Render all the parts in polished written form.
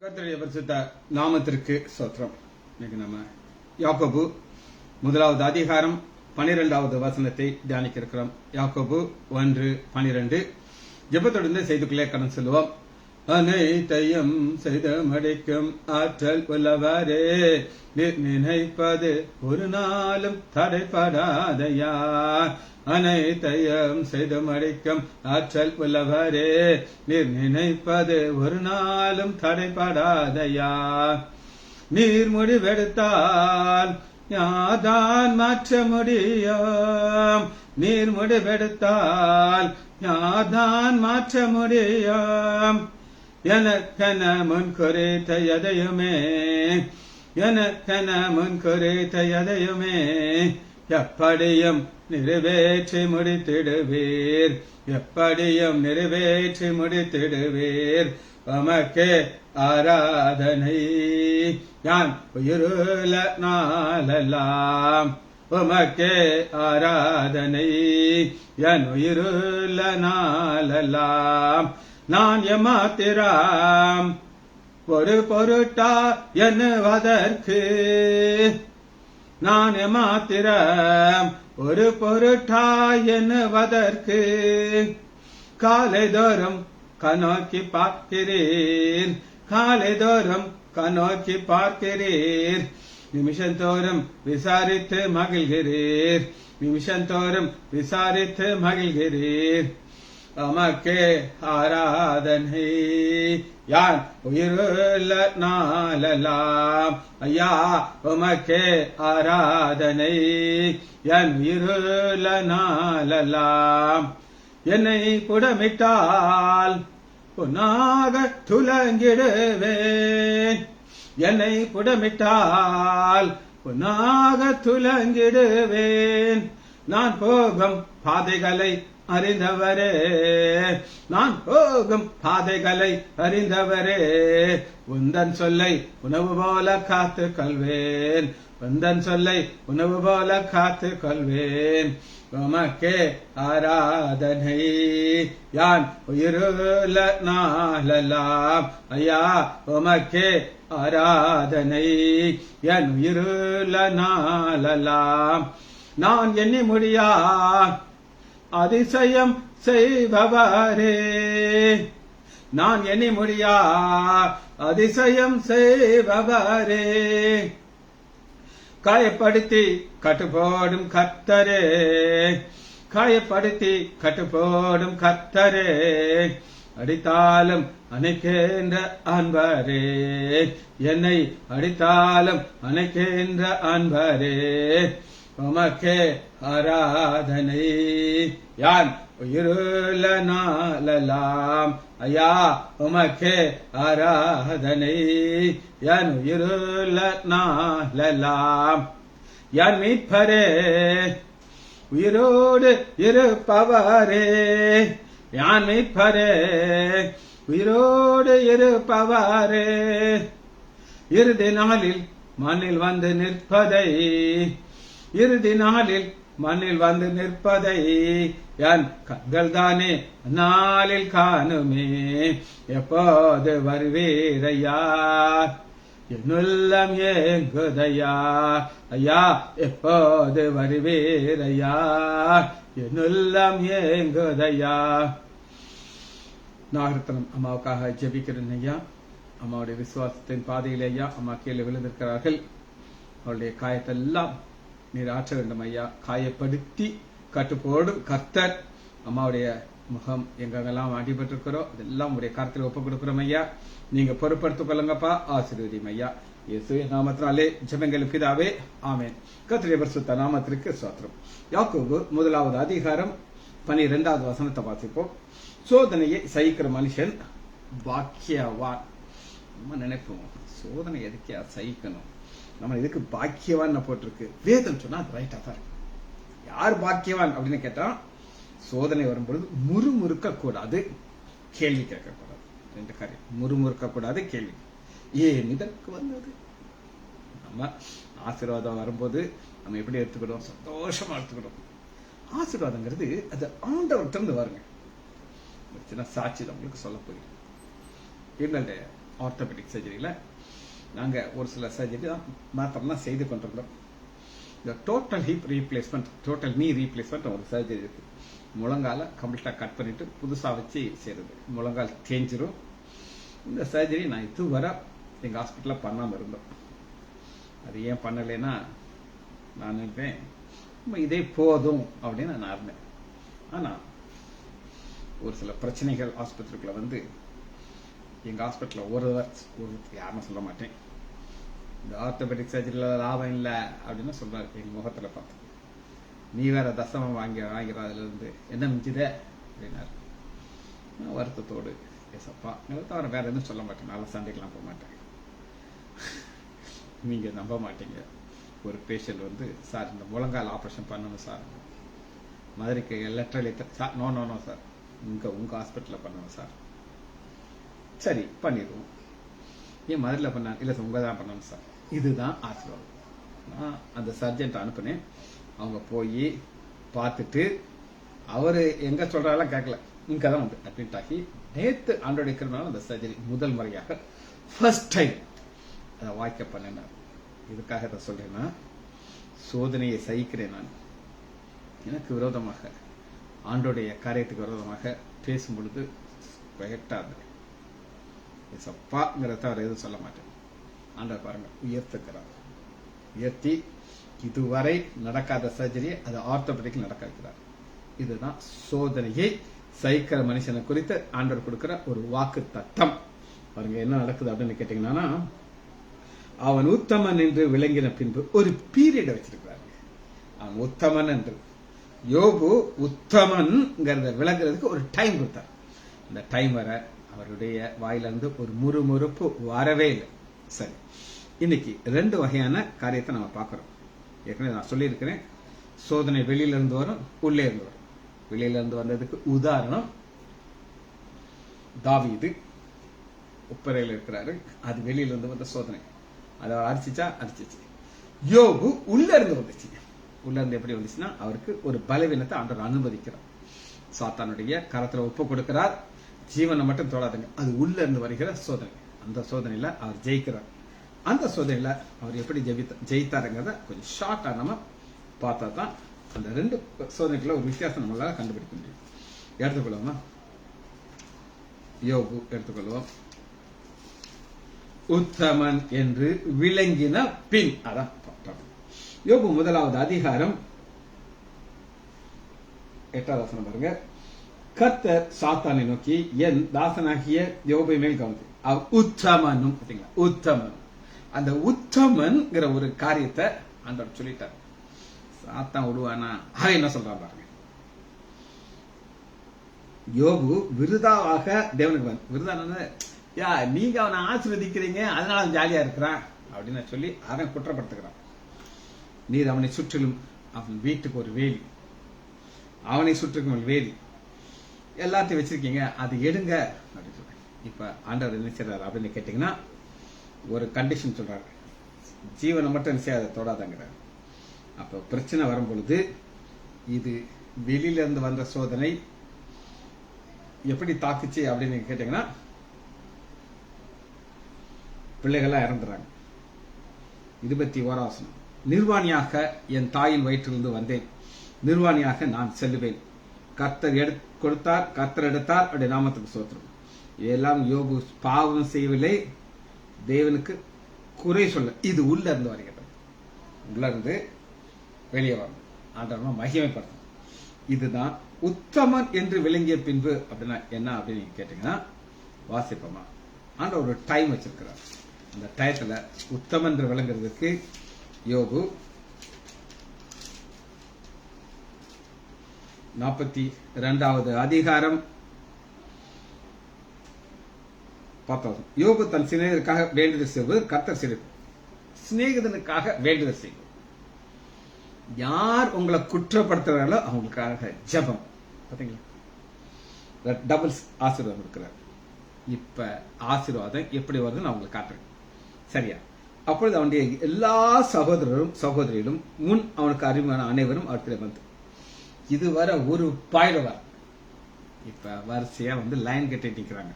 கர்த்தருடைய பரிசுத்த நாமத்திற்கு ஸ்தோத்திரம். இன்னைக்கு நம்ம யாக்கோபு 1வது அதிகாரம் 12வது வசனத்தை தியானிக்க இருக்கிறோம். யாக்கோபு 1:12. ஜெபத்தொடர்ந்து செய்துக்குள்ளே கடன் சொல்லுவோம். அனைத்தையும் செய்து முடிக்கும் ஆற்றல் உள்ளவரே, நினைப்பது ஒரு நாளும் தடைபடாதையா. அனைத்தையும் செய்து முடிக்கும் ஆற்றல் உள்ளவரே, நீர் நினைப்பது ஒரு நாளும் தடைபடாதையா. நீர் முடிவெடுத்தால் யாதான் மாற்ற முடியும். நீர் முடிவெடுத்தால் யாதான் மாற்ற முடியும். எனக்கென முன்குறித்த எதையுமே, எனக்கென முன்குறித்த எதையுமே எப்படியும் நிறைவேற்றி முடித்திடுவீர், எப்படியும் நிறைவேற்றி முடித்திடுவீர். உமக்கே ஆராதனை யான் உயிருள்ள நாளெல்லாம். உமக்கே ஆராதனை என் உயிருள்ள நாளெல்லாம். நான் எம்மாத்திரம் ஒரு பொருட்டா எண்ணுவதற்கு, நான் எம்மாத்திரம் ஒரு பொருட்டா எண்ணுவதற்கு காலைதோறும் கண்ணோக்கி பார்க்கிறேன், காலைதோறும் கண்ணோக்கி பார்க்கிறேன். நிமிஷந்தோறும் விசாரித்து மகிழ்கிறீர், நிமிஷந்தோறும் விசாரித்து மகிழ்கிறீர். உமக்கே ஆராதனை யான் உயிருள்ள நாளெல்லாம். ஐயா உமக்கே ஆராதனை என் உயிருள்ள நாளெல்லாம். என்னை புடமிட்டால் பொன்னாக துலங்கிடுவேன், என்னை புடமிட்டால் பொன்னாக துலங்கிடுவேன். நான் போகும் பாதைகளை அறிந்தவரே, நான் போகும் பாதைகளை அறிந்தவரே. உந்தன் சொல்லை உணவு போல காத்து கொள்வேன், உந்தன் சொல்லை உணவு போல காத்து கொள்வேன். உமக்கே ஆராதனை யான் உயிருள்ள நாளெல்லாம். ஐயா உமக்கே ஆராதனை என் உயிருள்ள நாளெல்லாம். நான் எண்ணி முடியா அதிசயம் செய்பவரே, நான் எண்ணி முடியா அதிசயம் செய்பவரே. காயப்படுத்தி கட்டுப்போடும் கர்த்தரே, காயப்படுத்தி கட்டுப்போடும் கர்த்தரே. அடித்தாலும் அணைக்கின்ற அன்பரே, என்னை அடித்தாலும் அணைக்கின்ற அன்பரே. உமக்கே ஆராதனை யான் உயிருள்ள நாளெல்லாம். ஐயா உமக்கே ஆராதனை என் உயிருள்ள நாளெல்லாம். என் மீட்பரே, உயிரோடு இருப்பவரே, யான் மீட்பரே, உயிரோடு இருப்பவரே. இறுதி நாளில் மண்ணில் வந்து நிற்பதை, இறுதி நாளில் மண்ணில் வந்து நிற்பதை என் கண்கள் தானே நாளில் காணுமே. எப்போது வருவீரையா, என்னுள்ளம் ஏங்குதையா. ஐயா எப்போது வருவீரையா, என்னுள்ளம் ஏங்குதையா. நாகரத்னம் அம்மாவுக்காக ஜெபிக்கிறேன் ஐயா. அம்மாவுடைய விசுவாசத்தின் பாதையில் ஐயா அம்மா கீழே விழுந்திருக்கிறார்கள். அவருடைய காயத்தெல்லாம் நீர் ஆற்ற வேண்டும் ஐயா. காயப்படுத்தி கட்டுப்போடும் கர்த்தர். அம்மாவுடைய முகம் எங்கெல்லாம் அடிபட்டிருக்கிறோம் அதெல்லாம் உடைய கருத்தில் ஒப்புக் கொடுக்கிறோம் ஐயா. நீங்க பொறுப்படுத்திக் கொள்ளுங்கப்பா. ஆசீர்வதியும் ஐயா. இயேசு நாமத்தினாலே ஜெபங்கள் பிதாவே, ஆமென். கர்த்தருடைய பரிசுத்த நாமத்திற்கு ஸ்தோத்திரம். யாக்கோபு 1வது அதிகாரம் 12வது வசனத்தை வாசிப்போம். சோதனையை சகிக்கிற மனுஷன் பாக்கியவான். நம்ம நினைப்போம் சோதனை எதுக்கே சகிக்கணும், நம்ம இதுக்கு பாக்கியவான் போட்டிருக்கு. வேதம் சொன்னா அது ரைட்டா தான். யார் பாக்கியவான் அப்படின்னு கேட்டா, சோதனை வரும்பொழுது முறுமுறுக்க கூடாது, கேள்வி கேட்க கூடாது. ரெண்டு காரியம், முறுமுறுக்க கூடாது, கேள்வி. ஏன் இதற்கு வந்தது? நம்ம ஆசீர்வாதம் வரும்போது நம்ம எப்படி எடுத்துக்கிறோம்? சந்தோஷமா எடுத்துக்கிறோம். ஆசீர்வாதங்கிறது அது ஆண்டவர்கிட்ட இருந்து வருங்க. சின்ன சாட்சி தான் உங்களுக்கு சொல்ல போய். என்னுடைய ஆர்த்தோபெடிக் சர்ஜரியில் நாங்கள் ஒரு சில சர்ஜரி தான் மாத்திரம்லாம் செய்து கொண்டிருந்தோம். இந்த total hip replacement, total knee replacement ஒரு சர்ஜரி இருக்குது. முழங்கால கம்ப்ளீட்டாக கட் பண்ணிட்டு புதுசாக வச்சு செய்கிறது. முழங்கால் தேஞ்சிரும். இந்த சர்ஜரி நான் இதுவரை எங்கள் ஹாஸ்பிட்டலில் பண்ணாமல் இருந்தோம். அது ஏன் பண்ணலைன்னா நான் நினைப்பேன் இதே போதும் அப்படின்னு நான் இருந்தேன். ஆனால் ஒரு சில பிரச்சனைகள் ஆஸ்பத்திரிக்குள்ள வந்து எங்கள் ஹாஸ்பிட்டலில் ஒருவர் யாருன்னு சொல்ல மாட்டேன், இந்த ஆர்த்தோபெடிக் சர்ஜரியில் லாபம் இல்லை அப்படின்னு சொல்றாரு. எங்கள் முகத்தில் பார்த்து நீ வேற தசமம் வாங்கிறதுலேருந்து என்ன மிஞ்சுதே அப்படின்னாரு. நான் வருத்தத்தோடு ஏசப்பா தவிர வேற எதுவும் சொல்ல மாட்டேன், நல்ல சண்டைக்கெல்லாம் போக மாட்டேன். நீங்க நம்ப மாட்டீங்க, ஒரு பேஷண்ட் வந்து சார் இந்த முழங்கால் ஆப்ரேஷன் பண்ணணும் சார், மதுரைக்கு letter sir, no no no sir, உங்க ஹாஸ்பிட்டலில் பண்ணணும் சார். சரி பண்ணிடுவோம். ஏன் மதுரையில் பண்ண இல்லை சார், உங்க தான் பண்ணணும் சார். இதுதான் ஆசீர்வாதம். நான் அந்த சர்ஜன்ட் அனுப்புனேன். அவங்க போய் பார்த்துட்டு அவரு எங்க சொல்றாலும் கேட்கல, இங்க தான் வந்து அட்மிட் ஆகி நேற்று ஆண்டோடைய கிருபையால அந்த சர்ஜரி முதல் முறையாக ஃபர்ஸ்ட் டைம் அதை வாய்க்க பண்ணினார். இதுக்காக அதை சொல்றேன்னா, சோதனையை சகிக்கிறேன் நான். எனக்கு விரோதமாக ஆண்டோடைய காரியத்துக்கு விரோதமாக பேசும் பொழுது வெகட்டாது சப்பாங்கிறத அவர் எதுவும் சொல்ல மாட்டேன். ஆண்டவர் பாருங்க உயர்த்துக்கிறார், உயர்த்தி இதுவரை நடக்காத சர்ஜரி அது ஆர்த்தோபெடிக் நடக்க வைக்கிறார். இதுதான் சோதனையை சகிக்கிற மனுஷனை குறித்து ஆண்டவர் கொடுக்கிற ஒரு வாக்கு தத்தம். பாருங்க என்ன நடக்குது அப்படின்னு கேட்டீங்கன்னா, அவன் உத்தமன் என்று விளங்கின பின்பு ஒரு பீரியட் வச்சிருக்கிறாரு. அவன் உத்தமன் என்று யோபு உத்தமன்ங்கிறத விளங்குறதுக்கு ஒரு டைம் கொடுத்தார். இந்த டைம் வர அவருடைய வாயிலிருந்து ஒரு முறுமுறுப்பு வரவே இல்லை. சரி, இன்னைக்கு ரெண்டு வகையான காரியத்தை நம்ம பார்க்கிறோம். ஏற்கனவே நான் சொல்லியிருக்கிறேன், சோதனை வெளியில இருந்து வரும், உள்ளே இருந்து வரும். வெளியில இருந்து வந்ததுக்கு உதாரணம் தாவீது உப்பரையில் இருக்கிறாரு, அது வெளியில இருந்து வந்த சோதனை. அதை அடிச்சிச்சு. யோபு உள்ள இருந்து வந்துச்சு. உள்ள இருந்து எப்படி வந்துச்சுன்னா, அவருக்கு ஒரு பலவீனத்தை ஆண்டவர் அனுமதிக்கிறார். சாத்தானுடைய கரத்துல ஒப்பு கொடுக்கிறார், ஜீவனை மட்டும் தொடாதுங்க. அது உள்ள இருந்து வருகிற சோதனை. அந்த சோதனையில அவர் ஜெயிக்கிறார். அந்த சோதனையில அவர் எப்படி ஜெயித்தாருங்கிறத கொஞ்சம் ஷார்ட்டா நம்ம பார்த்தா தான் அந்த ரெண்டு சோதனைக்குள்ள ஒரு வித்தியாசம் நம்மளால கண்டுபிடிக்க முடியும். எடுத்துக்கொள்வோமா, யோபு எடுத்துக்கொள்வோம். உத்தமன் என்று விளங்கின பின், அதான் யோபு முதலாவது அதிகாரம் 8வது வசனம் பாருங்க. கர்த்தர் சாத்தானை நோக்கி, என் தாசனாகிய யோபை மேல் கவனித்து, அவ் உத்தமனும், உத்தமன். அந்த உத்தமன்ங்கிற ஒரு காரியத்தை ஆண்டவர் சொல்லிட்டார். சாத்தான் விடுவானா? அவன் என்ன சொல்றான் பாருங்க. யோபு விருதாவாக தேவனுக்கு விருதான, யா நீங்க அவனை ஆசீர்வதிக்கிறீங்க அதனால அவன் ஜாலியா இருக்கிறான் அப்படின்னு சொல்லி அவன் குற்றப்படுத்துகிறான். நீர் அவனை சுற்றிலும் அவன் வீட்டுக்கு ஒரு வேலி, அவனை சுற்றிலும் ஒரு வேலி எல்லாத்தையும் வச்சிருக்கீங்க, அது எடுங்க அப்படின்னு சொல்றேன். இப்ப ஆண்டவர் என்ன செய்றாரு அப்படின்னு கேட்டீங்கன்னா, ஒரு கண்டிஷன் சொல்றாரு, ஜீவனை மட்டும் என்ன செய்யாத தொடாதங்கிறார். அப்ப பிரச்சனை வரும் பொழுது, இது வெளியில இருந்து வந்த சோதனை எப்படி தாக்குச்சு அப்படின்னு கேட்டீங்கன்னா, பிள்ளைகள்லாம் இறந்துறாங்க. 21வது வசனம், நிர்வாணியாக என் தாயின் வயிற்றிலிருந்து வந்தேன், நிர்வாணியாக நான் செல்லுவேன். கர்த்தர் கொடுத்தார், கர்த்தர் எடுத்தார், அப்படி நாமத்துக்கு சோத்திரம். இதெல்லாம் யோபு பாவம் செய்யவில்லை, தேவனுக்கு குறை சொல்ல. இது உள்ள இருந்து வருகிறது, உள்ள இருந்து வெளியே வரும், ஆண்டவன் மகிமைப்படுத்தும். இதுதான் உத்தமன் என்று விளங்கிய பின்பு அப்படின்னா என்ன அப்படின்னு கேட்டீங்கன்னா, வாசிப்போமா, ஆண்டவர் ஒரு டைம் வச்சிருக்கிறார். அந்த டயத்துல உத்தமன் என்று விளங்குறதுக்கு யோபு 42வது அதிகாரம் 10வது. யோபு தன் சிநேகிதனுக்காக வேண்டுதல் செய்வது கர்த்தர் சிரிப்பு. சிநேகிதனுக்காக வேண்டுதல் செய்வது. யார் உங்களை குற்றப்படுத்துறாங்களோ அவங்களுக்காக ஜெபம். பாத்தீங்களா, டபுள்ஸ் ஆசீர்வாதம் இருக்கிறார். இப்ப ஆசீர்வாதம் எப்படி வருதுன்னு நான் உங்களுக்கு காட்டுறேன், சரியா? அப்பொழுது அவனுடைய எல்லா சகோதரரும் முன் அவனுக்கு அறிமுகமான அனைவரும் அவர்கிட்ட வந்து, இதுவரை ஒரு பாயிரவர் இப்ப வரிசையா வந்து லைன் கட்டி நிற்கிறாங்க.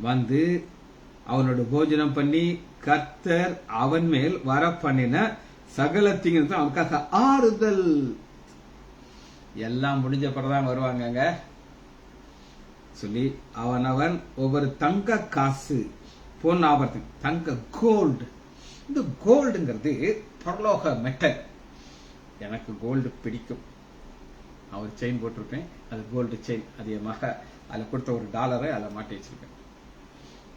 வந்து அவனோட போஜனம் பண்ணி கர்த்தர் அவன் மேல் வர பண்ணின சகல தீங்கு அவனுக்காக ஆறுதல். எல்லாம் முடிஞ்ச பிறதான் வருவாங்க சொல்லி அவன் ஒவ்வொரு தங்க காசு பொன் ஆபரணம், தங்க கோல்டு. இந்த கோல்டுங்கிறது பரலோக மெட்டல். எனக்கு கோல்டு பிடிக்கும். அவர் செயின் போட்டிருப்பேன், அது கோல்டு செயின். அது என் மக அதில் கொடுத்த ஒரு டாலரை அதில் மாட்டி வச்சிருக்கேன்.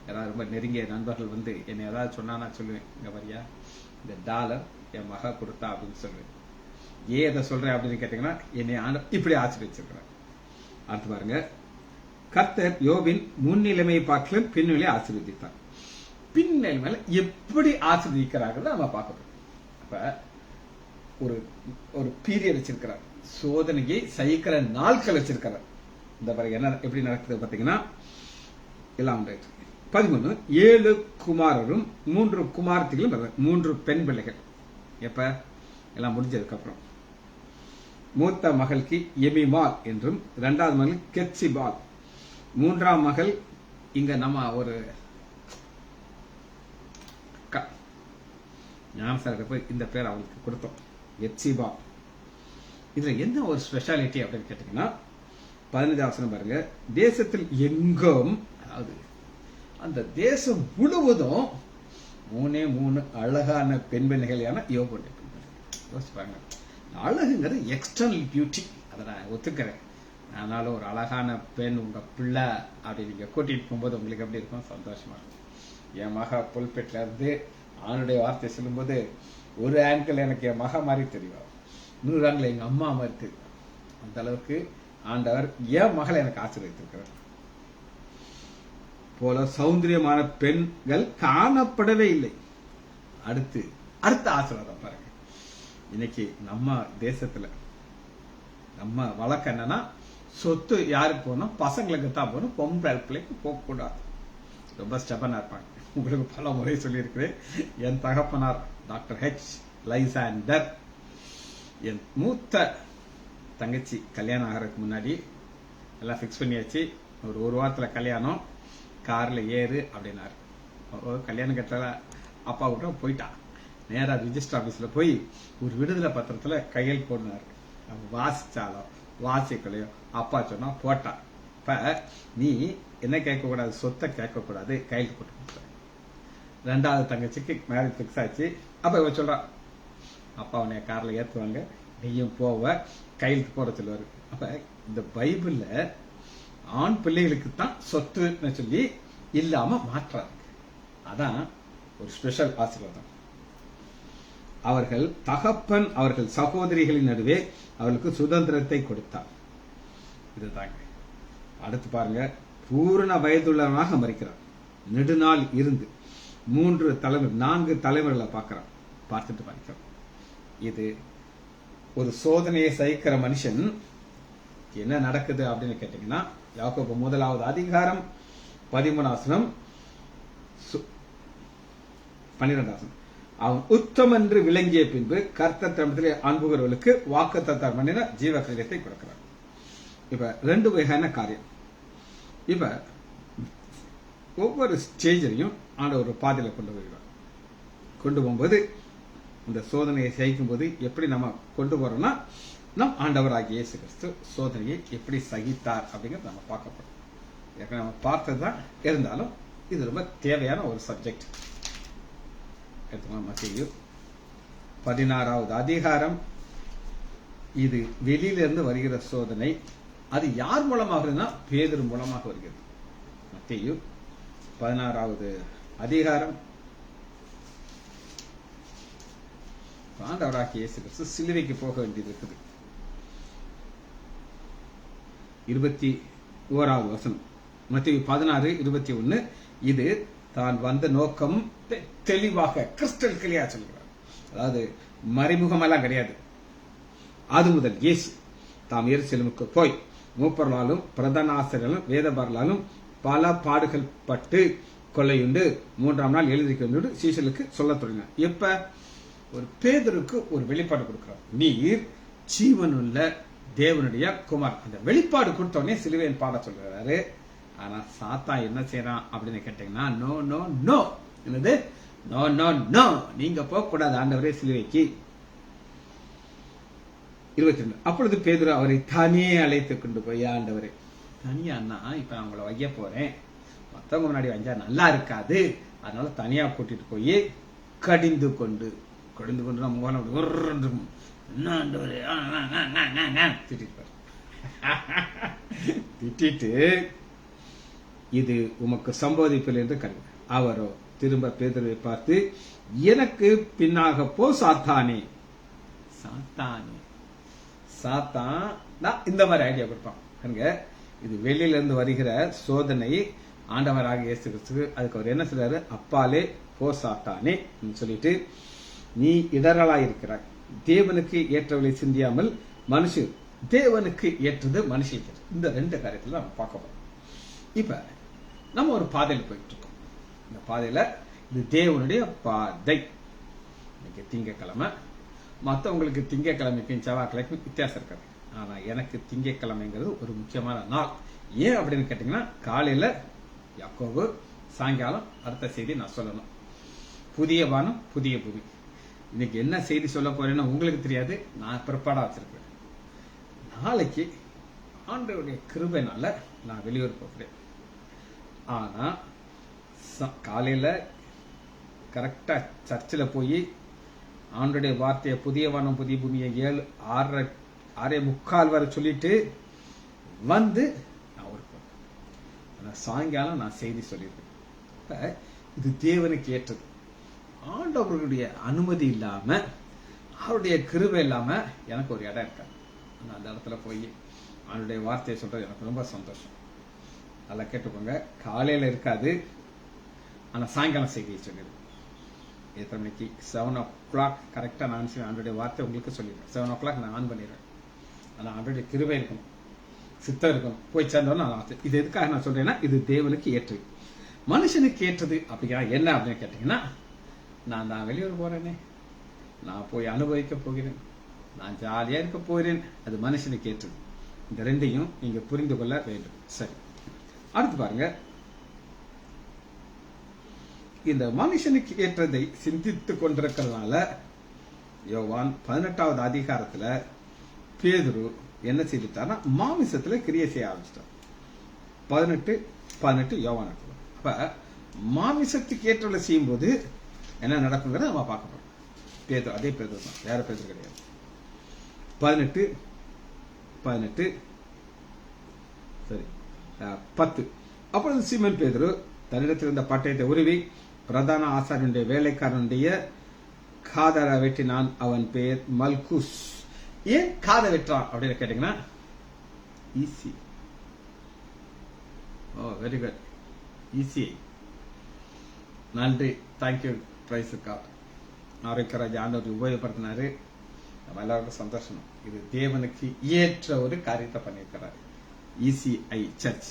யாராவது ரொம்ப நெருங்கிய நண்பர்கள் வந்து என்னை ஏதாவது சொன்னா நான் சொல்லுவேன், இங்க வரியா இந்த டாலர் என் மக கொடுத்தா அப்படின்னு சொல்லுவேன். ஏன் அதை சொல்றேன் அப்படின்னு கேட்டீங்கன்னா என்னை இப்படி ஆச்சரிச்சிருக்கிறேன். அடுத்து பாருங்க, கர்த்தர் யோபின் முன்னிலைமையை பார்க்கல பின்னிலை ஆசீர்வதித்தார். பின்னிலைமையில எப்படி ஆசீர்வதிக்கிறார்கள் நம்ம பார்க்கணும். அப்ப ஒரு பீரியட் வச்சிருக்கிறார், சோதனையை சகிக்கிற நாட்கள் வச்சிருக்கிறார். இந்த பிறகு என்ன எப்படி நடக்குது பாத்தீங்கன்னா, எல்லாம் 13 7 குமாரரும் 3 குமாரத்திகளும் 3 பெண் பிள்ளைகள். எப்ப எல்லாம் முடிஞ்சதுக்கு அப்புறம் மூத்த மகளுக்கு எமிமால் என்றும், இரண்டாவது மகள் கெட்சிபால், மூன்றாம் மகள் இங்க நம்ம ஒரு ஞானசார போய் இந்த பேர் அவங்களுக்கு கொடுத்தோம், எட்சிபா. இதுல என்ன ஒரு ஸ்பெஷாலிட்டி அப்படின்னு கேட்டீங்கன்னா, 15 வசனம் பாருங்க, தேசத்தில் எங்கும், அதாவது அந்த தேசம் முழுவதும் 3 அழகான பெண் பிள்ளைகளான யோபுடைய பெண் பிள்ளைகள். யோசிச்சு பாருங்க, அழகுங்கிறது எக்ஸ்டர்னல் பியூட்டி, அதை நான் ஒத்துக்கிறேன். ஆனாலும் ஒரு அழகான பெண் உங்க பிள்ளை அப்படி நீங்க கூட்டிட்டு போகும்போது உங்களுக்கு எப்படி இருக்கும்? சந்தோஷமா இருக்கும். என் மக புல்பெட்ல இருந்து ஆணுடைய வார்த்தை சொல்லும்போது ஒரு ஆங்கிள் எனக்கு என் மக மாதிரி தெரியும், 100 ஆங்கிள் எங்க அம்மா மாதிரி தெரியும். அந்த அளவுக்கு ஆண்டவர் என் மகளை எனக்கு ஆசீர்வதித்திருக்கிறார். போல சௌந்தரியமான பெண்கள் காணப்படவே இல்லை. அடுத்த ஆசீர்வாதம் பாருங்க. இன்னைக்கு நம்ம தேசத்துல நம்ம வழக்கம் என்னன்னா, சொத்து யாருக்கு போகணும்? பசங்களுக்கு தான் போகணும், பொம்பளை பிள்ளைக்கு போக கூடாது. ரொம்ப ஸ்டெபனா இருப்பாங்க. உங்களுக்கு பல முறை சொல்லியிருக்கிறேன். என் தகப்பனார் டாக்டர் ஹெச் லைசாண்டர், என் மூத்த தங்கச்சி கல்யாணம் ஆகிறதுக்கு முன்னாடி எல்லாம் பிக்ஸ் பண்ணியாச்சு. ஒரு வாரத்துல கல்யாணம், கார்ல ஏறு அப்படின்னாரு. கல்யாணம் கட்டல அப்பா கூட போயிட்டான். நேரா ரிஜிஸ்டர் ஆபீஸ்ல போய் ஒரு விடுதலை பத்திரத்துல கையெழுத்து போடுனாரு. வாசிச்சாலோ வாசிக்கலையோ அப்பா சொன்னா போட்டான். இப்ப நீ என்ன கேட்க கூடாது? சொத்தை கேட்க கூடாது, கையெழுத்து போட்டு கொடுத்த. ரெண்டாவது தங்கச்சிக்கு மேரேஜ் பிக்ஸ் ஆச்சு. அப்ப இவ சொல்றான், அப்பா உன்னைய கார்ல ஏத்துவாங்க, நீயும் போவ, கையெழுத்து போட சொல்லுவாரு. அப்ப இந்த பைபிள்ல ஆண் பிள்ளைகளுக்கு தான் சொத்துன்னு சொல்லி இல்லாம மாற்றாங்க. அதான் ஒரு ஸ்பெஷல் ஆசீர்வாதம். அவர்கள் தகப்பன் அவர்கள் சகோதரிகளின் நடுவே அவர்களுக்கு சுதந்திரத்தை கொடுத்தார். இதுதாங்க. அடுத்து பாருங்க, பூரண வயதுள்ளவனாக மறிக்கிறார். நெடுநாள் இருந்து 4 தலைமுறைகளை பார்த்துட்டு மறிக்கிறார். இது ஒரு சோதனையை சகிக்கிற மனுஷன் என்ன நடக்குது அப்படின்னு கேட்டீங்கன்னா, யாக்கோபு 1வது அதிகாரம் 13 12 அவன் உத்தம் என்று விளங்கிய பின்பு கர்த்தர் தம்மிடத்திலே அன்புகிறவர்களுக்கு வாக்குத்தத்தம் பண்ணின ஜீவ கிரீடத்தை கொடுக்கிறார். இப்ப 2 வகையான காரியம். இப்ப ஒவ்வொரு ஸ்டேஜையும் ஆண்டவர் ஒரு பாதையில கொண்டு போகும்போது, இந்த சோதனையை சகிக்கும் போது எப்படி நம்ம கொண்டு போறோம்னா, நம் ஆண்டவராகிய இயேசு கிறிஸ்து சோதனையை எப்படி சகித்தார் அப்படிங்கிறது நம்ம பார்க்க போறோம். ஏற்கனவே நம்ம பார்த்ததுதான், இருந்தாலும் இது ரொம்ப தேவையான ஒரு சப்ஜெக்ட். மத்தேயு 16வது அதிகாரம். இது வெளியிலிருந்து வருகிற சோதனை. அது யார் மூலமாக வருதுன்னா, பேதுரு மூலமாக வருகிறது. மத்தேயு 16வது அதிகாரம். ஆண்டவராகிய இயேசு கிறிஸ்து சிலுவைக்கு போக வேண்டியது இருக்குது. 21வது வசனம், மத்தேயு 16:21. இது தான் வந்த நோக்கம் தெளிவாக கிறிஸ்டல் கிளியா சொல்கிறார். அதாவது மறைமுகமெல்லாம் கிடையாது. அது முதல் இயேசு தாம் எருசலேமுக்கு போய் மூப்பர்களாலும் பிரதான ஆசிரியர்களும் வேதபாரலாலும் பல பாடுகள் பட்டு கொள்ளையுண்டு 3ஆம் நாள் எழுதிக்கொண்டு சீஷர்களுக்கு சொல்ல தொடங்கினார். எப்ப? ஒரு பேதுருக்கு ஒரு வெளிப்பாடு கொடுக்கிறார். நீர் ஜீவனுள்ள தேவனுடைய குமார். அந்த வெளிப்பாடு கொடுத்தோடனே சிலுவையின் பாட சொல்றாரு. ஆனா சாத்தான் என்ன செய்யறான் அப்படின்னு கேட்டீங்கன்னா, நோ நோ நோ, என்னது நோ நோ நோ, நீங்க போக கூடாது ஆண்டவரே சிலுவைக்கு. 22. அப்பொழுது பேதுரு அவரை தனியே அழைத்து கொண்டு போய், ஆண்டவரே தனியான்னா இப்ப நான் உங்களை வைய போறேன், மத்தவங்க முன்னாடி வந்தா நல்லா இருக்காது, அதனால தனியா கூட்டிட்டு போய் கடிந்து கொண்டு நம்ம என்ன ஆண்டவரே திட்டிட்டு, இது உமக்கு சம்போதிப்பில் என்று கருது. அவரோ திரும்ப பேதுருவை பார்த்து, எனக்கு பின்னாக போ சாத்தானே. சாத்தானே, சாத்தான் இந்த மாதிரி ஐடியா கொடுப்பான். இது வெளியில இருந்து வருகிற சோதனை. ஆண்டவராக இயேசு கிறிஸ்து அதுக்கு அவர் என்ன சொல்றாரு, அப்பாலே போ சாத்தானே சொல்லிட்டு, நீ இடரலாயிருக்கிறாய், தேவனுக்கு ஏற்றவளை சிந்தியாமல் மனுஷர் தேவனுக்கு ஏற்றது மனுஷன். இந்த 2 காரியத்துல நம்ம பார்க்க போறோம். இப்ப நம்ம ஒரு பாதையில போயிட்டு இருக்கோம். இந்த பாதையில இது தேவனுடைய பாதை. இன்னைக்கு திங்கக்கிழமை, மற்றவங்களுக்கு திங்கக்கிழமைக்கும் செவ்வாய்க்கிழமைக்கும் வித்தியாசம் இருக்காது. ஆனா எனக்கு திங்கக்கிழமைங்கிறது ஒரு முக்கியமான நாள். ஏன் அப்படின்னு கேட்டீங்கன்னா, காலையில யாக்கோபு, சாயங்காலம் அடுத்த செய்தி நான் சொல்லணும். புதிய வானம் புதிய பூமி. இன்னைக்கு என்ன செய்தி சொல்ல போறேன்னு உங்களுக்கு தெரியாது, நான் பிற்பாடா வச்சிருக்கேன். நாளைக்கு ஆண்டவருடைய கிருபைனால நான் வெளியூர் போகிறேன். ஆனா காலையில கரெக்டா சர்ச்சில் போய் ஆண்டோடைய வார்த்தையை புதிய வானம் புதிய பூமியை 6:45 வரை சொல்லிட்டு வந்து நான் ஊருக்கு போறேன். சாயங்காலம் நான் செய்தி சொல்லியிருக்கேன். இது தேவனுக்கு ஏற்றது. ஆண்டவர்களுடைய அனுமதி இல்லாம, அவருடைய கிருபை இல்லாம எனக்கு ஒரு இடம் இருக்காது. அந்த இடத்துல போய் அவனுடைய வார்த்தையை சொல்றது எனக்கு ரொம்ப சந்தோஷம். நல்லா கேட்டுக்கோங்க. காலையில இருக்காது, ஆனா சாயங்காலம் செய்தியை சொல்லிடுது. எத்தனை மணிக்கு? 7 o'clock கரெக்டா நான் அவனுடைய வார்த்தை உங்களுக்கு சொல்லிடுறேன். 7 o'clock நான் ஆன் பண்ணிடுறேன். ஆனா அவனுடைய கிருபை இருக்கணும், சித்தம் இருக்கணும், போய் சேர்ந்தோன்னு நான். இது எதுக்காக நான் சொல்றேன்னா, இது தேவனுக்கு ஏற்றது. மனுஷனுக்கு ஏற்றது அப்படின்னா என்ன அப்படின்னு கேட்டீங்கன்னா, நான் வெளியூர் போறேனே, நான் போய் அனுபவிக்க போகிறேன், நான் ஜாலியா இருக்க போகிறேன், அது மனுஷனுக்கு ஏற்றது. இந்த 2ஐயும் நீங்க புரிந்து கொள்ள வேண்டும். சரி, அடுத்து பாருங்க. இந்த மனுஷனுக்கு ஏற்றதை சிந்தித்துக் கொண்டிருக்கிறதுனால யோவான் 18வது அதிகாரத்துல பேதுரு என்ன செய்துட்டார்னா, மாமிசத்துல கிரியை செய்ய ஆரம்பிச்சிட்டார். 18 யோவான். அப்ப மாமிசத்துக்கு ஏற்றவளை செய்யும் போது என்ன நடக்குங்கிறத நம்ம பார்க்க போறோம். பேதுரு, அதே பேதுரு தான், வேற பேதுரு கிடையாது. 18 சரி 10. அப்பொழுது சீமோன் பேதுரு தன்னிடத்தில் இருந்த பட்டயத்தை உருவி பிரதான ஆசாரியனுடைய வேலைக்காரனுடைய காதரை வெட்டினான். அவன் பெயர் மல்குஸ். ஏன் காதை வெட்டுறான் அப்படின்னு கேட்டீங்கன்னா, ஈஸி. ஓ, வெரி குட், ஈஸி. நன்றி, தேங்க்யூ. பிரைஸ் ஆரோக்கியராஜ் ஆண்டவர் உபயோகப்படுத்தினாரு. நம்ம எல்லாருக்கும் சந்தோஷம். இது தேவனுக்கு ஏற்ற ஒரு காரியத்தை பண்ணியிருக்கிறார். ECI church,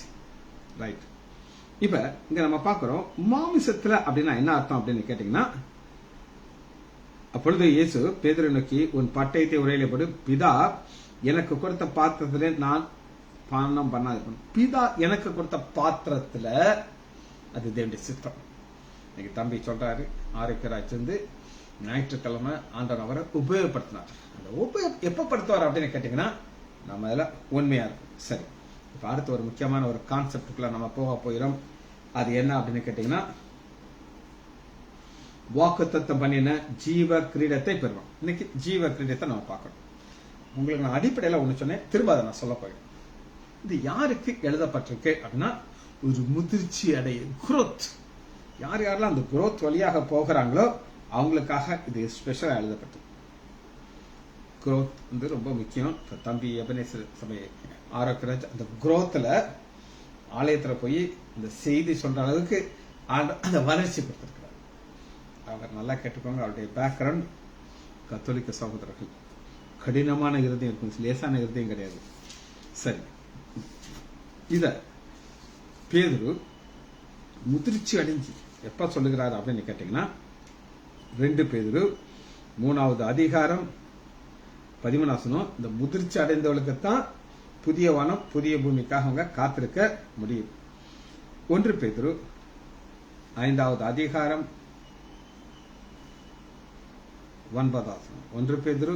right. இப்ப இங்க நம்ம பாக்குறோம், மாமிசத்துல அப்படின்னா என்ன அர்த்தம் அப்படின்னு கேட்டீங்கன்னா, அப்பொழுது இயேசு பேதுரை நோக்கி, உன் பட்டயத்தை உரையில போடு, பிதா எனக்கு கொடுத்த பாத்திரத்துல நான் பானம் பண்ணாது. பிதா எனக்கு கொடுத்த பாத்திரத்துல அது தேவனுடைய சித்தம். இன்னைக்கு தம்பி சொல்றாரு, ஆரோக்கியராஜ் வந்து ஞாயிற்றுக்கிழமை ஆண்டவர் அவரை உபயோகப்படுத்தினார். அந்த எப்ப படுத்துவார் அப்படின்னு கேட்டீங்கன்னா, நம்ம அதெல்லாம் உண்மையா இருக்கும். சரி, இப்ப அடுத்து ஒரு முக்கியமான ஒரு கான்செப்டுக்குள்ள நம்ம போக போயிடும். அது என்ன அப்படின்னு கேட்டீங்கன்னா, வாக்குத்தத்தம் பண்ணின ஜீவ கிரீடத்தை பெறுவோம். இன்னைக்கு ஜீவ கிரீடத்தை நம்ம பார்க்கணும். உங்களுக்கு நான் அடிப்படையில ஒண்ணு சொன்னேன், திரும்ப அதை நான் சொல்ல போறேன். இது யாருக்கு எழுதப்பட்டிருக்கு அப்படின்னா, ஒரு முதிர்ச்சி அடைய குரோத். யார் யாரெல்லாம் அந்த குரோத் வழியாக போகிறாங்களோ அவங்களுக்காக இது ஸ்பெஷலா எழுதப்பட்டது. குரோத் வந்து ரொம்ப முக்கியம். தம்பி எபனேசர் சபை ஆரோக்கியராஜ் அந்த குரோத்ல ஆலயத்துல போய் இந்த செய்தி சொல்ற அளவுக்கு அந்த வளர்ச்சி கொடுத்திருக்கிறார். அவர் நல்லா கேட்டுக்கோங்க. அவருடைய பேக்ரவுண்ட் கத்தோலிக்க சகோதரர்கள். கடினமான இருதயம் இருக்கும், லேசான இருதயம் கிடையாது. சரி, இத பேதுரு முதிர்ச்சி அடைஞ்சு எப்ப சொல்லுகிறார் அப்படின்னு கேட்டீங்கன்னா, 2 பேதுரு 3வது அதிகாரம் 13 இந்த முதிர்ச்சி அடைந்தவர்களுக்குத்தான் புதிய வானம் புதிய பூமிக்காக அவங்க காத்திருக்க முடியும். 1 பேதுரு 5வது அதிகாரம் 9. 1 பேதுரு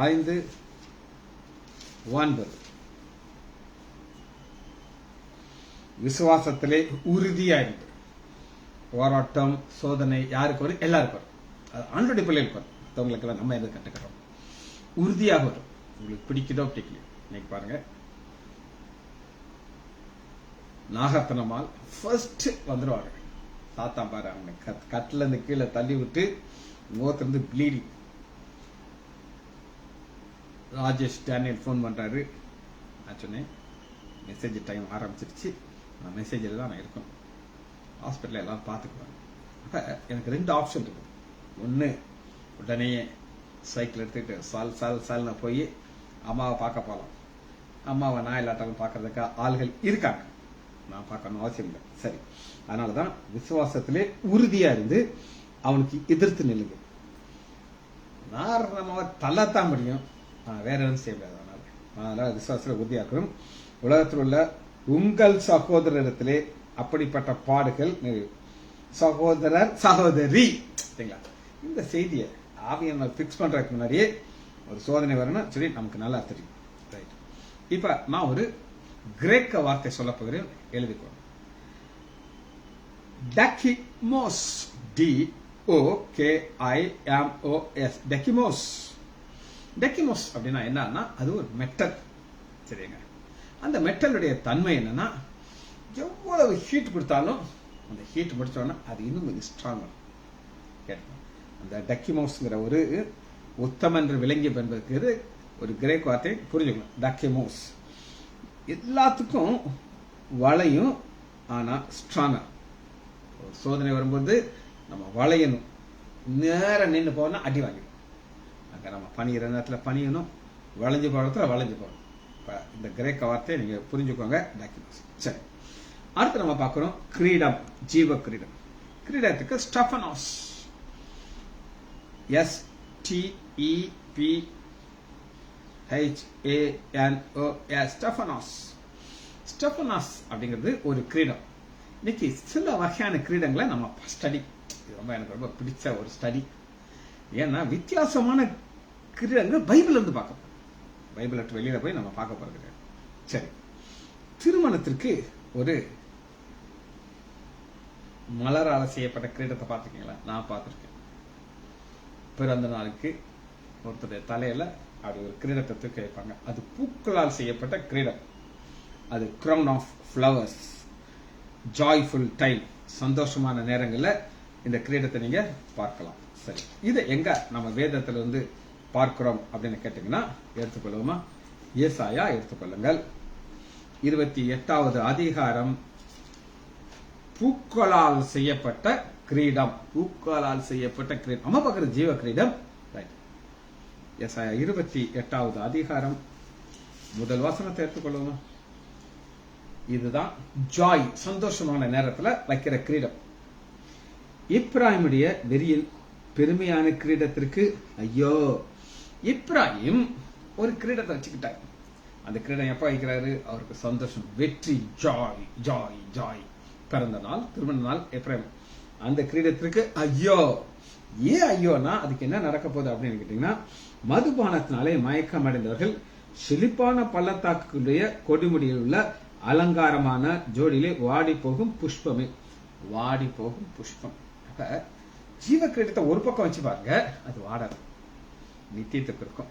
5:9. விசுவாசத்திலே உறுதியாயிருந்து. போராட்டம் சோதனை யாருக்கு வரும்? எல்லாருக்கும் வரும். ஆண்டோடைய பிள்ளைகளுக்கு வரும். மற்றவங்களுக்கெல்லாம் நம்ம எதை கட்டுக்கிறோம்? உறுதியாக வரும். உங்களுக்கு பிடிக்குதோ பிடிக்கலையோ. இன்னைக்கு பாருங்க, நாகப்பனமால் ஃபர்ஸ்ட் வந்துருவாங்க. தாத்தா பாரு, அவங்க கட்டில இருந்து கீழே தள்ளி விட்டு முகத்திலிருந்து ப்ளீடிங். ராஜேஷ் டேனியல் ஃபோன் பண்றாரு. நான் சொன்னேன் மெசேஜ் டைம் ஆரம்பிச்சிருச்சு, நான் மெசேஜில் தான் நான் இருக்கணும், ஹாஸ்பிட்டலில் எல்லாம் பார்த்துக்குவாங்க. அப்போ எனக்கு 2 ஆப்ஷன் இருக்குது. ஒன்று, உடனே சைக்கிள் எடுத்துக்கிட்டு சால்னு போய் அம்மாவை பார்க்க போகலாம். அம்மாவை நான் இல்லாட்டாலும் பார்க்கறதுக்கு ஆள்கள் இருக்காங்க, நான் பார்க்கணும் அவசியம் இல்லை. சரி, அதனால தான் விசுவாசத்திலே உறுதியாக இருந்து அவனுக்கு எதிர்த்து நில்லுங்க. நம்ம தள்ளத்தான் முடியும், வேற எதுவும் செய்ய முடியாது. அதனால விசுவாசத்தில் உறுதியாக இருக்கணும். உலகத்தில் உள்ள உங்கள் சகோதரத்திலே அப்படிப்பட்ட பாடுகள் சகோதரர் சகோதரி, இந்த செய்தியை ஆவியை பிக்ஸ் பண்றதுக்கு முன்னாடியே ஒரு சோதனை வரணும் சொல்லி நமக்கு நல்லா தெரியும். ரைட், இப்ப நான் ஒரு கிரேக்க வார்த்தை சொல்ல போகிறேன், எழுதிக்கோ. டக்கிமோஸ், DOKIMOS, டக்கிமோஸ். டக்கிமோஸ் அப்படின்னா என்னன்னா, அது ஒரு மெட்டல். சரிங்க, அந்த மெட்டலுடைய தன்மை என்னன்னா, எவ்வளவு ஹீட் கொடுத்தாலும் அந்த ஹீட் முடிச்சோன்னா அது இன்னும் கொஞ்சம் ஸ்ட்ராங். அந்த டக்கிமோஸ்ங்கிற ஒரு உத்தம என்று விளங்கி என்பதற்கு ஒரு கிரேக் வார்த்தை புரிஞ்சுக்கணும். டக்கிமோஸ் எல்லாத்துக்கும் வளையும், ஆனா ஸ்ட்ராங்கா. சோதனை வரும்போது நம்ம வளையணும், நேர நின்று போனா அடி வாங்கிடும். அங்க நம்ம பணிகிற நேரத்தில் பணியணும், வளைஞ்சு போகிறதுல வளைஞ்சு போகணும். இந்த கிரேக்க வார்த்தையை நீங்க புரிஞ்சுக்கோங்க, டக்கிமோஸ். சரி, அடுத்து நம்ம பார்க்கிறோம் கிரீடம், ஜீவ கிரீடம். கிரீடத்துக்கு ஸ்டெஃபனோஸ், STEPHANOS, ஸ்டெஃபனோஸ். ஸ்டெஃபனோஸ் அப்படிங்கிறது ஒரு கிரீடம். இன்னைக்கு சில வகையான கிரீடங்களை நம்ம ஸ்டடி, எனக்கு ரொம்ப பிடிச்ச ஒரு ஸ்டடி. ஏன்னா வித்தியாசமான கிரீடங்கள் பைபிள் இருந்து பார்க்கணும், பைபிள் வெளியில போய் நம்ம பார்க்க போறது. சரி, திருமணத்திற்கு ஒரு மலரால செய்யப்பட்ட கிரீடத்தை பார்த்துருக்கீங்களா? நான் பார்த்துருக்கேன். பிறந்த நாளுக்கு ஒருத்தருடைய தலையில அப்படி ஒரு கிரீடத்தை தூக்கி வைப்பாங்க. அது பூக்களால் செய்யப்பட்ட கிரீடம். அது crown of flowers, joyful time, சந்தோஷமான நேரங்களில் இந்த கிரீடத்தை நீங்க பார்க்கலாம். சரி, இதை எங்க நம்ம வேதத்துல வந்து பார்க்கிறோம் அப்படின்னு கேட்டீங்கன்னா, எடுத்துக்கொள்வோமா? ஏசாயா எடுத்துக்கொள்ளுங்கள், 28வது அதிகாரம். பூக்களால் செய்யப்பட்ட கிரீடம், பூக்களால் செய்யப்பட்ட கிரீடம். நம்ம பார்க்கிற ஜீவ கிரீடம். ஏசாயா 28வது அதிகாரம் முதல் வசனத்தை எடுத்துக்கொள்வோமா? இதுதான் ஜாய், சந்தோஷமான நேரத்துல வைக்கிற கிரீடம். இப்ராஹிமுடைய வெறியின் பெருமையான கிரீடத்திற்கு ஐயோ. இப்ராஹிம் ஒரு கிரீடத்தை வச்சுக்கிட்டார். அந்த கிரீடம் எப்ப வைக்கிறாரு? அவருக்கு சந்தோஷம், வெற்றி, ஜாய் ஜாய் ஜாய். பிறந்த நாள், திருமண நாள் எப்ராஹிம். அந்த கிரீடத்திற்கு ஐயோ. ஏன் ஐயோனா, அதுக்கு என்ன நடக்க போகுது அப்படின்னு கேட்டீங்கன்னா, மதுபானத்தினாலே மயக்கம் அடைந்தவர்கள் செழிப்பான பள்ளத்தாக்குடைய கொடுமுடியில் உள்ள அலங்காரமான ஜோடியிலே வாடி போகும் புஷ்பமே. வாடி போகும் புஷ்பம். அப்ப ஜீவ கிரீடத்தை ஒரு பக்கம் வச்சு பாருங்க, அது வாடாது, நித்தியத்துக்கு இருக்கும்.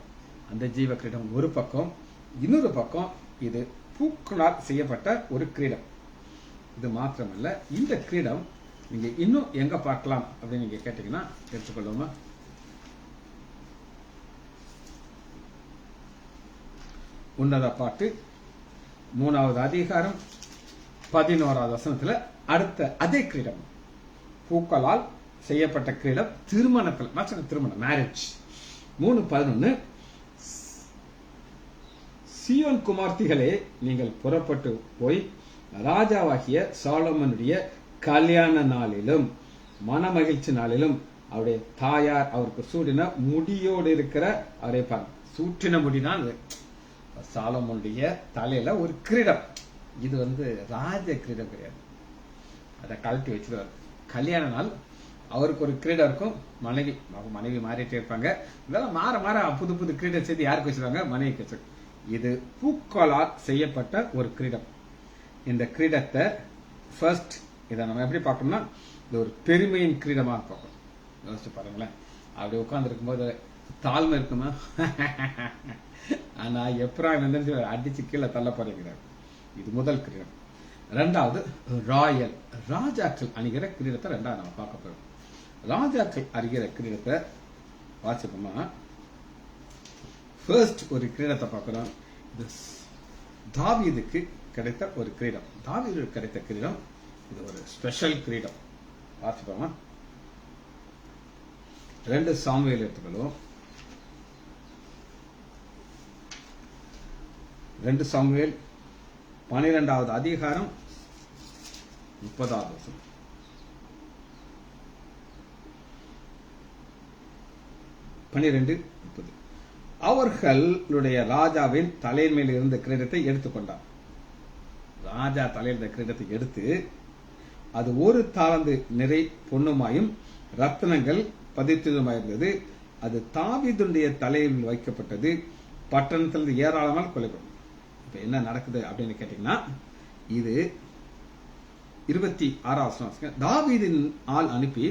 அந்த ஜீவ கிரீடம் ஒரு பக்கம், இன்னொரு பக்கம் இது பூக்களால் செய்யப்பட்ட ஒரு கிரீடம். இது மாத்திரமல்ல, இந்த கிரீடம் நீங்க இன்னும் எங்க பார்க்கலாம் அப்படின்னு நீங்க கேட்டீங்கன்னா, எடுத்துக்கொள்ளுமா? உன்னத பாட்டு 3வது அதிகாரம் 11வது வசனத்துல அடுத்த அதே கிரீடம், பூக்களால் செய்யப்பட்ட கிரீடம், திருமணத்தில், திருமணம், மேரேஜ். 3:11, சீயோன் குமார்த்திகளே, நீங்கள் புறப்பட்டு போய் ராஜாவாகிய சாலோமனுடைய கல்யாண நாளிலும் மன மகிழ்ச்சி நாளிலும் அவருடைய தாயார் அவருக்கு சூடின முடியோடு இருக்கிற அவரை சூட்டின முடிதான் சாலோமனுடைய தலையில ஒரு கிரீடம். இது ராஜ கிரீடம் கிடையாது. அதை கழட்டி வச்சிருவார். கல்யாண நாள் அவருக்கு ஒரு கிரீடம் இருக்கும், மனைவி மாறிட்டே இருப்பாங்க. இதெல்லாம் மாற மாற புது புது கிரீடம் செய்து யாருக்கு வச்சிருவாங்க? மனைவிக்கு வச்சிருக்காங்க. இது பூக்களால் செய்யப்பட்ட ஒரு கிரீடம். இந்த கிரீடத்தை ஃபர்ஸ்ட் இதை நம்ம எப்படி பார்க்கணும்னா, இது ஒரு பெருமையின் கிரீடமாக பார்க்கணும். யோசிச்சு பாருங்களேன். அப்படி உட்கார்ந்து இருக்கும்போது தாழ்மை இருக்குமா? ஆனா எப்ராயிம் வந்து அடிச்சு கீழே தள்ள போறீங்கிறார். இது முதல் கிரீடம். ரெண்டாவது ராயல், ராஜாக்கள் அணிகிற கிரீடத்தை ரெண்டாவது நம்ம பார்க்க போறோம். ராஜாக்கள் அணிகிற கிரீடத்தை வாசிப்போமா? ஃபர்ஸ்ட் ஒரு கிரீடத்தை பார்க்கிறோம். இது தாவீதுக்கு கிடைத்த ஒரு கிரீடம். தாவீதுக்கு கிடைத்த கிரீடம் இது ஒரு ஸ்பெஷல் கிரீடம். வாசிப்போமா? 2 சாமுவேல் எடுத்துக்கொள்வோம். 2 சாமுவேல் 12வது அதிகாரம் 30வது வசனம். 12:30. அவர்களுடைய ராஜாவின் தலைமையில் இருந்த கிரீடத்தை எடுத்துக்கொண்டார். ராஜா தலையில் இருந்த கிரீடத்தை எடுத்து அது 1 தாலந்து நிறை பொன்னுமாயும் ரத்னங்கள் பதித்ததுமாயிருந்தது. அது தாவீதுடைய தலையில் வைக்கப்பட்டது. பட்டணத்திலிருந்து ஏராளமான கொலைப்படும். இப்ப என்ன நடக்குது அப்படின்னு கேட்டீங்கன்னா, இது 26வது வசனம். தாவீதின் ஆள் அனுப்பி,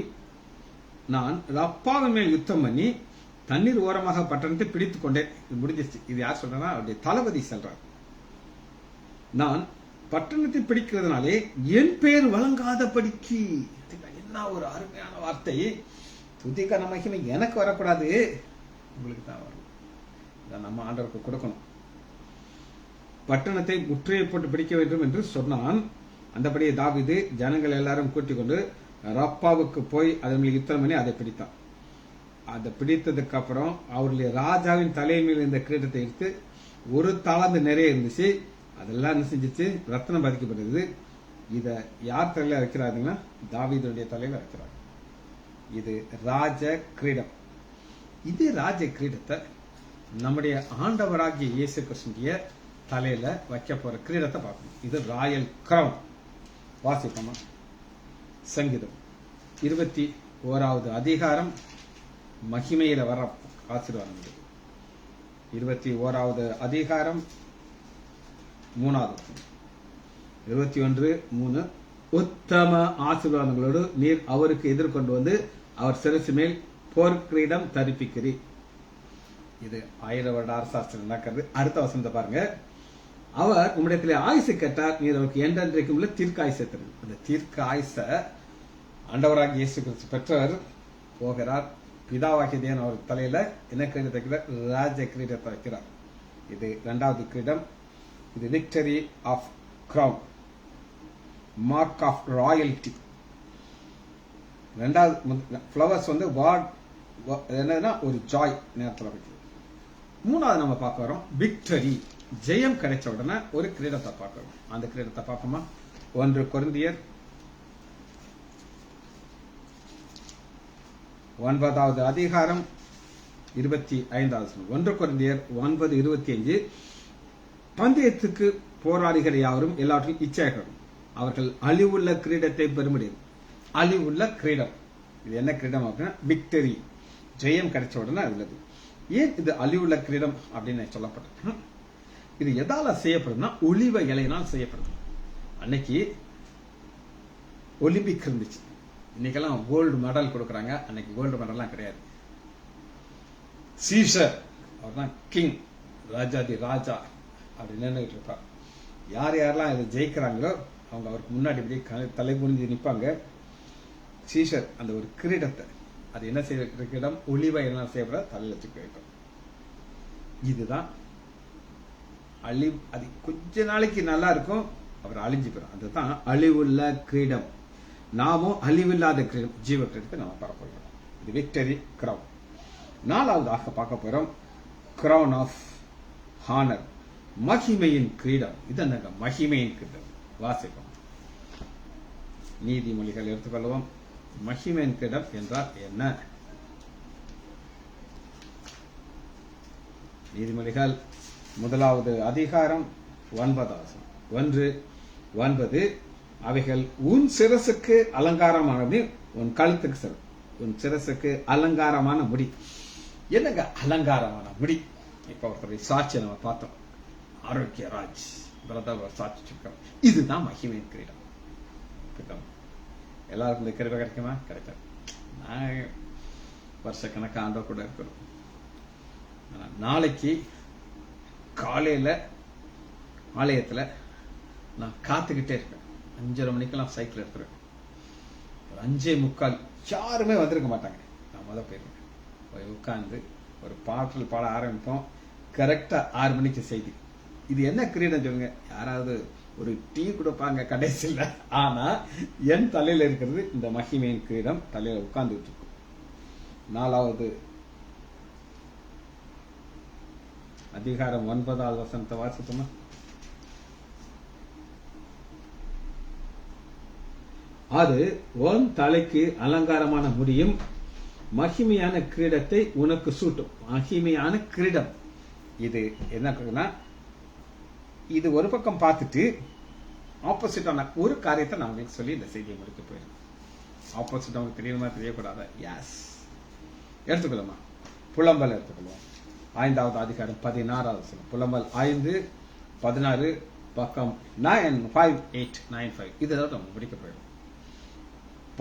நான் ரப்பாவின் மேல் யுத்தம் பண்ணி தண்ணீர் ஓரமாக பட்டணத்தை பிடித்துக் கொண்டேன். இது முடிஞ்சிருச்சு. இது யார் சொல்றா? அவருடைய தளபதி சொல்றார். நான் பட்டணத்தை பிடிக்கிறதுனாலே என் பேர் வழங்காதபடிக்கு. என்ன ஒரு அருமையான வார்த்தை! துதிக்கான மகிமை எனக்கு வரக்கூடாது, உங்களுக்கு தான் வரும். இதை நம்ம ஆண்டவருக்கு கொடுக்கணும். பட்டணத்தை முற்றுகை போட்டு பிடிக்க வேண்டும் என்று சொன்னான். அந்தபடியே தாவீது ஜனங்கள் எல்லாரும் கூட்டிக் கொண்டு ரப்பாவுக்கு போய் அதன் மேல் யுத்தம் பண்ணி அதை பிடித்தான். அதை பிடித்ததுக்கு அப்புறம் அவருடைய ராஜாவின் தலைமையில் இருந்த கிரீடத்தை எடுத்து 1 தாலந்து நிறைய இருந்துச்சு. அதெல்லாம் என்ன செஞ்சிச்சு? ரத்னம் பதிக்கப்பட்டது. இத யார் தலையில வைக்கிறாருன்னா, தாவீதுடைய தலையில வைக்கிறார். இது ராஜ கிரீடம். இது ராஜ கிரீடத்தை நம்முடைய ஆண்டவராகிய இயேசு கிறிஸ்துவின் தலையில வைக்க போற கிரீடத்தை பார்க்கணும். இது ராயல் கிரவுன். வாசிப்போமா? சங்கீதம் 21வது அதிகாரம் மகிமையில வர ஆசீர்வாதம். 21வது அதிகாரம் 3வது 21:3. உத்தம ஆசீர்வாதங்களோடு நீர் அவருக்கு எதிர்கொண்டு வந்து அவர் சிரசு மேல் போர்க்கிரீடம் தரிப்பிக்கிறீர். இது 1000 வருட அரசாட்சி நடக்கிறது. அடுத்த வசனத்தை பாருங்க. அவர் உம்மிடத்திலே ஆயுசு கேட்டார், நீர் அவருக்கு என்றென்றைக்கும் உள்ள தீர்க்க ஆயுசை தரும். அந்த தீர்க்க ஆயுச ஆண்டவராகிய இயேசு கிறிஸ்து பெற்றவர் போகிறார். பிதாவாகிய தேவன் அவர் தலையில என்ன கிரீடத்தை வைக்கிறார்? ராஜ கிரீடத்தை வைக்கிறார். இது 2வது கிரீடம். இது victory of crown, mark of royalty. 2வது ஃபிளவர்ஸ் என்னன்னா ஒரு ஜாய் நேரத்தில் வைக்கிறது. 3வது நம்ம பார்க்க வரோம் விக்டரி, ஜெயம் கிடைச்ச உடனே ஒரு கிரீடத்தை பார்க்கிறோம். அந்த கிரீடத்தை பார்ப்போமா? 1 கொரிந்தியர் 9வது அதிகாரம் 25வது. 1 கொரிந்தியர் 9:25. பந்தயத்துக்கு போராடுகிற யாவரும் எல்லாவற்றையும் இச்சையாகும். அவர்கள் அழிவுள்ள கிரீடத்தை பெறும்படி. அழிவுள்ள கிரீடம். இது என்ன கிரீடம் அப்படின்னா விக்டரி, ஜெயம் கிடைச்ச உடனே உள்ளது. ஏன் இது அழிவுள்ள கிரீடம் அப்படின்னு சொல்லப்பட்டது? இது எதால செய்யப்படுதுன்னா ஒலிவ இலையினால் செய்யப்படுது. அன்னைக்கு ஒலிம்பிக் இருந்துச்சு. இன்னைக்கெல்லாம் கோல்டு மெடல் கொடுக்குறாங்க. அன்னைக்கு கோல்டு மெடல்லாம் கிடையாது. சீசர் அவர் தான் கிங், ராஜாதி ராஜா அப்படி நின்றுட்டு இருப்பார். யார் யாரெல்லாம் இதை ஜெயிக்கிறாங்களோ அவங்க அவருக்கு முன்னாடி இப்படி தலை குனிஞ்சு நிற்பாங்க. சீசர் அந்த ஒரு கிரீடத்தை, அது என்ன செய்ய கிரீடம்? ஒலிவ என்ன செய்யப்பட தலையில் வச்சு கிரீடம். இதுதான் அது கொஞ்ச நாளைக்கு நல்லா இருக்கும், அவர் அழிஞ்சு போயிடும். அதுதான் அழிவுள்ள கிரீடம். நாமும் அழிவில்லாத கிரீடம், ஜீவ கிரீடத்தை நாம பார்க்க போகிறோம். இது விக்டரி கிரவுன். 4வதாக பார்க்க போறோம் கிரவுன் ஆஃப் ஹானர், மகிமையின் கிரீடம். இது என்னங்க? மகிமையின் கிரீடம். வாசிப்போம். நீதிமொழிகள் எடுத்துக்கொள்வோம். மகிமையின் கிரீடம் என்றால் என்ன? நீதிமொழிகள் 1வது அதிகாரம் 9வது. 1 9 அவைகள் உன் சிரசுக்கு அலங்காரமானது, உன் கழுத்துக்கு சிறு, உன் சிரசுக்கு அலங்காரமான முடி. என்னங்க அலங்காரமான முடி? இப்ப ஒருத்தருடைய சாட்சியை நம்ம பார்த்தோம். ஆரோக்கியராஜ் பிரதமர் சாட்சி இருக்கோம். இதுதான் மகிமையின் கிரீடம். எல்லாருக்கும் இந்த கிருபை கிடைக்குமா? கிடைக்காது. நான் வருஷக்கணக்காக ஆண்டவர் கூட இருக்கிறோம். நாளைக்கு காலையில ஆலயத்துல நான் காத்துக்கிட்டே இருக்கேன். 5:30 மணிக்கெல்லாம் சைக்கிள் எடுத்துருவேன். 5:45 யாருமே வந்திருக்க மாட்டாங்க. நான் போயிருக்கேன். போய் உட்கார்ந்து ஒரு பாடல் பாட ஆரம்பிப்போம். கரெக்டா 6 மணிக்கு செய்தி. இது என்ன கிரீடம் சொல்லுங்க? யாராவது ஒரு டீ கொடுப்பாங்க கடைசியில். ஆனா என் தலையில இருக்கிறது இந்த மகிமையின் கிரீடம். தலையில உட்கார்ந்துட்டு இருக்கும். 4வது அதிகாரம் 9வது வசனத்தை வாசித்தோமா? அது உன் தலைக்கு அலங்காரமான முடியும், மகிமையான கிரீடத்தை உனக்கு சூட்டும். மகிமையான கிரீடம். இது என்ன? இது ஒரு பக்கம் பார்த்துட்டு ஆப்போசிட்டான ஒரு காரியத்தை நான் உங்களுக்கு சொல்லி இந்த செய்தியை முடிக்க போயிருக்கேன். ஆப்போசிட் அவங்களுக்கு தெரியணுமா தெரியக்கூடாதா? எஸ், எடுத்துக்கொள்ளுமா. புலம்பல் எடுத்துக்கொள்வோம். 5வது அதிகாரம் 16வது வசனம். புலம்பல் 5:16 பக்கம் 9:5-8-9-5. இதெல்லாம் நம்ம முடிக்க போயிடும்.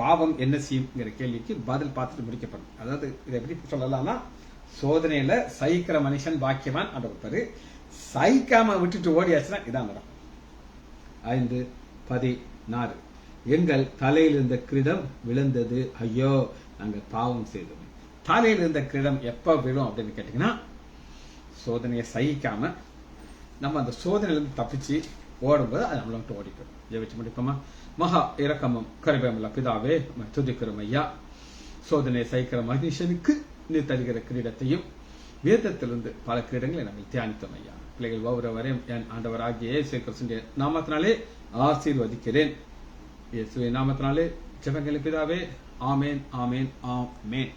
பாவம் என்ன செய்யுங்கிற கேள்விக்கு பதில் பார்த்துட்டு முடிக்கப்படும். அதாவது இதை எப்படி சொல்லலாம்னா, சோதனையில சகிக்கிற மனுஷன் பாக்கியவான் அப்படிப்பாரு. சகிக்காம விட்டுட்டு ஓடியாச்சுன்னா இதான் வரும். 5:14 எங்கள் தலையில் இருந்த கிரீடம் விழுந்தது, ஐயோ நாங்கள் பாவம் செய்தோம். தலையில் இருந்த கிரீடம் எப்ப விழும் அப்படின்னு கேட்டீங்கன்னா, சோதனையை சகிக்காம நம்ம அந்த சோதனையிலிருந்து தப்பிச்சு ஓடும்போது அது நம்மள விட்டு ஓடி போயிடும். ஜெபிச்சு முடிப்போமா? மகா இரக்கமும் கருபையுமுள்ள பிதாவே, துதிக்கிறோம் ஐயா. சோதனையை சகிக்கிற மனுஷனுக்கு நீ தருகிற கிரீடத்தையும் வேதத்திலிருந்து பல கிரீடங்களை நாங்கள் தியானித்தோம் ஐயா. பிள்ளைகள் ஒவ்வொருவரையும் என் ஆண்டவராகிய இயேசு கிறிஸ்துவின் நாமத்தினாலே ஆசீர்வதிக்கிறேன். இயேசுவின் நாமத்தினாலே ஜெபங்கள் பிதாவே. ஆமேன், ஆமேன், ஆமேன்.